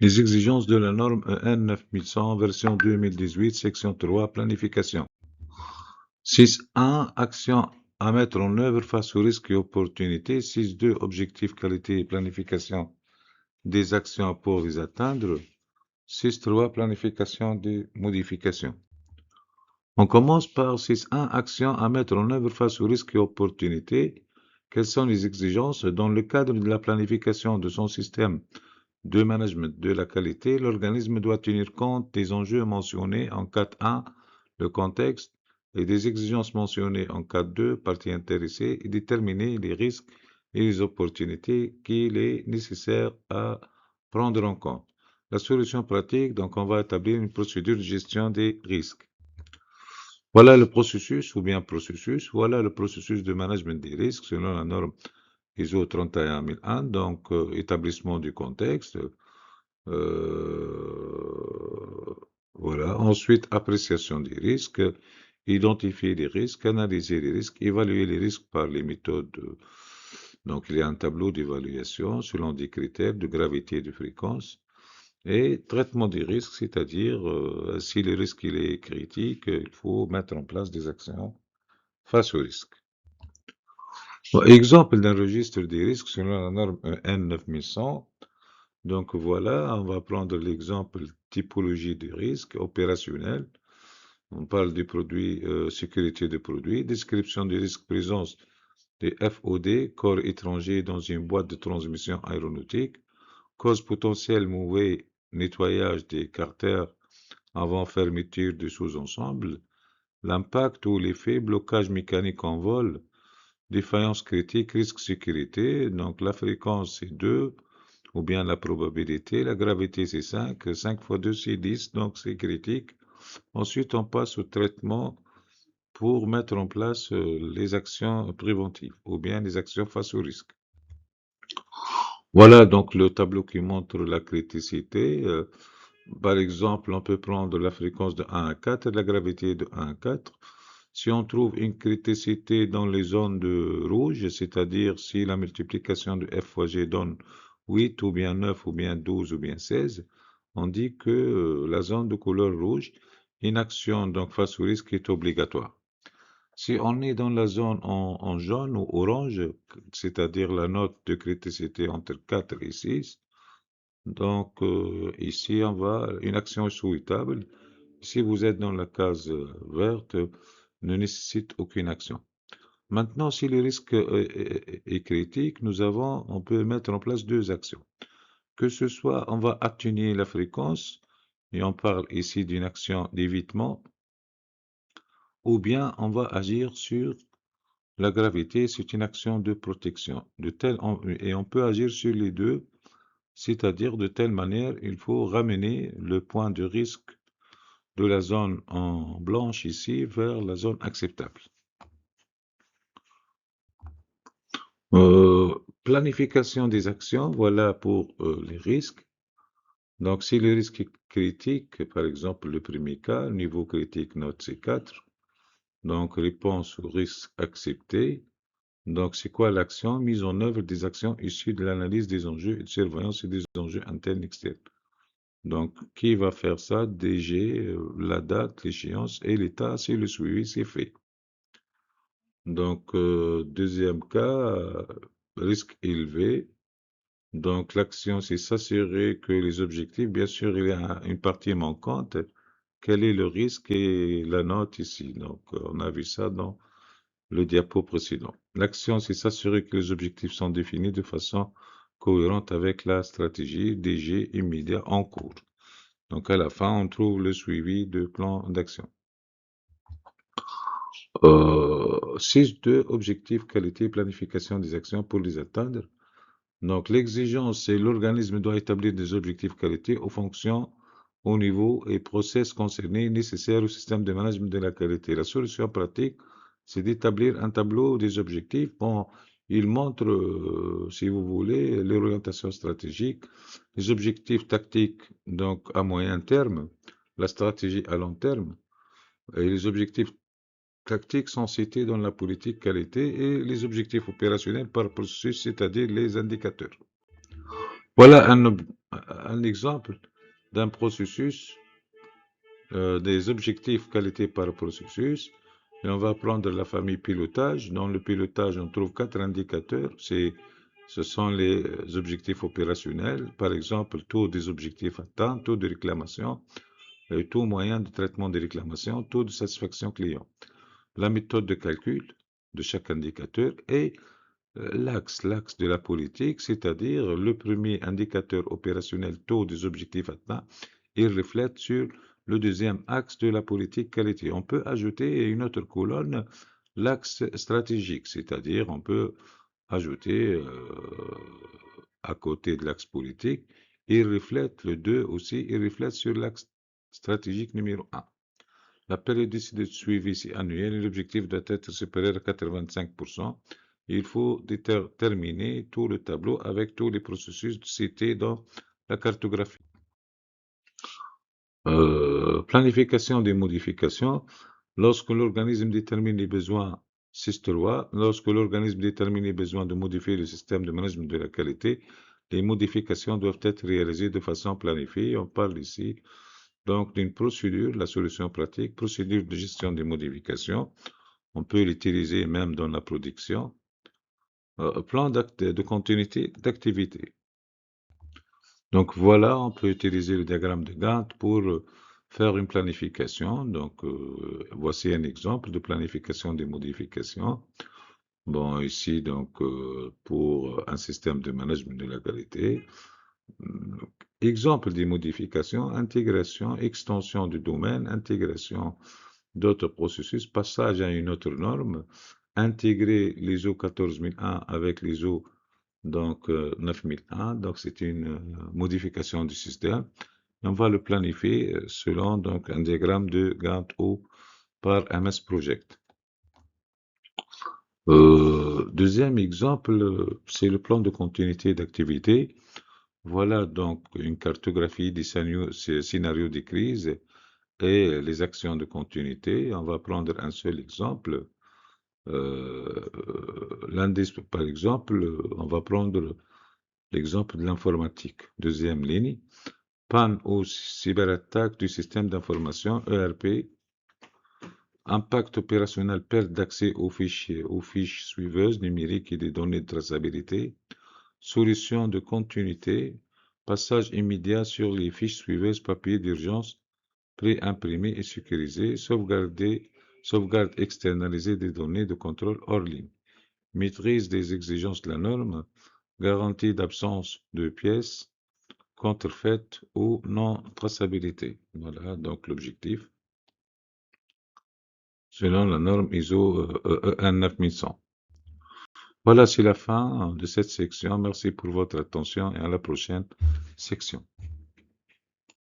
Les exigences de la norme EN 9100, version 2018, section 3, planification. 6.1, actions à mettre en œuvre face aux risques et opportunités. 6.2, objectifs, qualité et planification des actions pour les atteindre. 6.3, planification des modifications. On commence par 6.1, actions à mettre en œuvre face aux risques et opportunités. Quelles sont les exigences? Dans le cadre de la planification de son système de management de la qualité, l'organisme doit tenir compte des enjeux mentionnés en 4.1, le contexte, et des exigences mentionnées en 4.2, parties intéressées, et déterminer les risques et les opportunités qu'il est nécessaire à prendre en compte. La solution pratique, donc on va établir une procédure de gestion des risques. Voilà le processus voilà le processus de management des risques selon la norme ISO 31001, donc établissement du contexte, voilà. Ensuite, appréciation des risques, identifier les risques, analyser les risques, évaluer les risques par les méthodes. Donc, il y a un tableau d'évaluation selon des critères de gravité et de fréquence. Et traitement des risques, c'est-à-dire si le risque il est critique, il faut mettre en place des actions face au risque. Bon, exemple d'un registre des risques selon la norme N9100. Donc voilà, on va prendre l'exemple typologie de risque opérationnel. On parle du produit, sécurité de produit, description du risque présence des FOD, corps étranger dans une boîte de transmission aéronautique, cause potentielle mauvais nettoyage des carters avant fermeture du sous-ensemble, l'impact ou l'effet blocage mécanique en vol, défaillance critique, risque sécurité, donc la fréquence c'est 2, ou bien la probabilité, la gravité c'est 5, 5 fois 2 c'est 10, donc c'est critique. Ensuite on passe au traitement pour mettre en place les actions préventives, ou bien les actions face au risque. Voilà donc le tableau qui montre la criticité. Par exemple, on peut prendre la fréquence de 1 à 4 et la gravité de 1 à 4. Si on trouve une criticité dans les zones de rouge, c'est-à-dire si la multiplication de f fois g donne 8 ou bien 9 ou bien 12 ou bien 16, on dit que la zone de couleur rouge, une action donc face au risque est obligatoire. Si on est dans la zone en jaune ou orange, c'est-à-dire la note de criticité entre 4 et 6, donc ici on va, une action est souhaitable. Si vous êtes dans la case verte, ne nécessite aucune action. Maintenant, si le risque est critique, on peut mettre en place deux actions. Que ce soit, on va atténuer la fréquence, et on parle ici d'une action d'évitement, ou bien on va agir sur la gravité, c'est une action de protection. Et on peut agir sur les deux, c'est-à-dire de telle manière, il faut ramener le point de risque de la zone en blanche ici vers la zone acceptable. Planification des actions, voilà pour les risques. Donc, si le risque est critique, par exemple, le premier cas, niveau critique, note C4, donc réponse au risque accepté. Donc, c'est quoi l'action? Mise en œuvre des actions issues de l'analyse des enjeux et de surveillance et des enjeux internes et externes. Donc, qui va faire ça? DG, la date, l'échéance et l'état, si le suivi c'est fait. Donc, deuxième cas, risque élevé. Donc, l'action, c'est s'assurer que les objectifs, bien sûr, il y a une partie manquante. Quel est le risque et la note ici? Donc, on a vu ça dans le diapo précédent. L'action, c'est s'assurer que les objectifs sont définis de façon cohérente avec la stratégie DG immédiat en cours. Donc, à la fin, on trouve le suivi de plan d'action. 6.2, objectifs, qualité, planification des actions pour les atteindre. Donc, l'exigence, c'est l'organisme doit établir des objectifs qualité aux fonctions, au niveau et process concernés nécessaires au système de management de la qualité. La solution pratique, c'est d'établir un tableau des objectifs. Bon, il montre, si vous voulez, l'orientation stratégique, les objectifs tactiques, donc à moyen terme, la stratégie à long terme, et les objectifs tactiques sont cités dans la politique qualité et les objectifs opérationnels par processus, c'est-à-dire les indicateurs. Voilà un exemple d'un processus, des objectifs qualité par processus. Et on va prendre la famille pilotage. Dans le pilotage, on trouve 4 indicateurs. Ce sont les objectifs opérationnels. Par exemple, taux des objectifs atteints, taux de réclamation, taux moyen de traitement des réclamations, taux de satisfaction client. La méthode de calcul de chaque indicateur et l'axe de la politique, c'est-à-dire le premier indicateur opérationnel taux des objectifs atteints, il reflète sur le deuxième axe de la politique qualité. On peut ajouter une autre colonne, l'axe stratégique, c'est-à-dire on peut ajouter à côté de l'axe politique, il reflète le 2 aussi, il reflète sur l'axe stratégique numéro 1. La périodicité de suivi, c'est annuel et l'objectif doit être supérieur à 85%. Il faut terminer tout le tableau avec tous les processus cités dans la cartographie. Planification des modifications. Lorsque l'organisme détermine les besoins, SIS-3, lorsque l'organisme détermine les besoins de modifier le système de management de la qualité, les modifications doivent être réalisées de façon planifiée. On parle ici donc d'une procédure, la solution pratique, procédure de gestion des modifications. On peut l'utiliser même dans la production. Plan de continuité d'activité. Donc voilà, on peut utiliser le diagramme de Gantt pour faire une planification. Donc voici un exemple de planification des modifications. Bon, ici, donc, pour un système de management de la qualité. Exemple des modifications, intégration, extension du domaine, intégration d'autres processus, passage à une autre norme, intégrer l'ISO 14001 avec l'ISO donc 9001, donc c'est une modification du système. On va le planifier selon donc un diagramme de Gantt-O par MS Project. Deuxième exemple, c'est le plan de continuité d'activité. Voilà donc une cartographie des scénarios de crise et les actions de continuité. On va prendre un seul exemple. L'indice, par exemple, on va prendre l'exemple de l'informatique. Deuxième ligne, panne ou cyberattaque du système d'information ERP, impact opérationnel, perte d'accès aux fiches suiveuses numériques et des données de traçabilité, solution de continuité, passage immédiat sur les fiches suiveuses papier d'urgence pré-imprimées et sécurisées, sauvegarde externalisée des données de contrôle hors ligne, maîtrise des exigences de la norme, garantie d'absence de pièces contrefaites ou non-traçabilité. Voilà donc l'objectif selon la norme ISO EN 9100. Voilà, c'est la fin de cette section. Merci pour votre attention et à la prochaine section.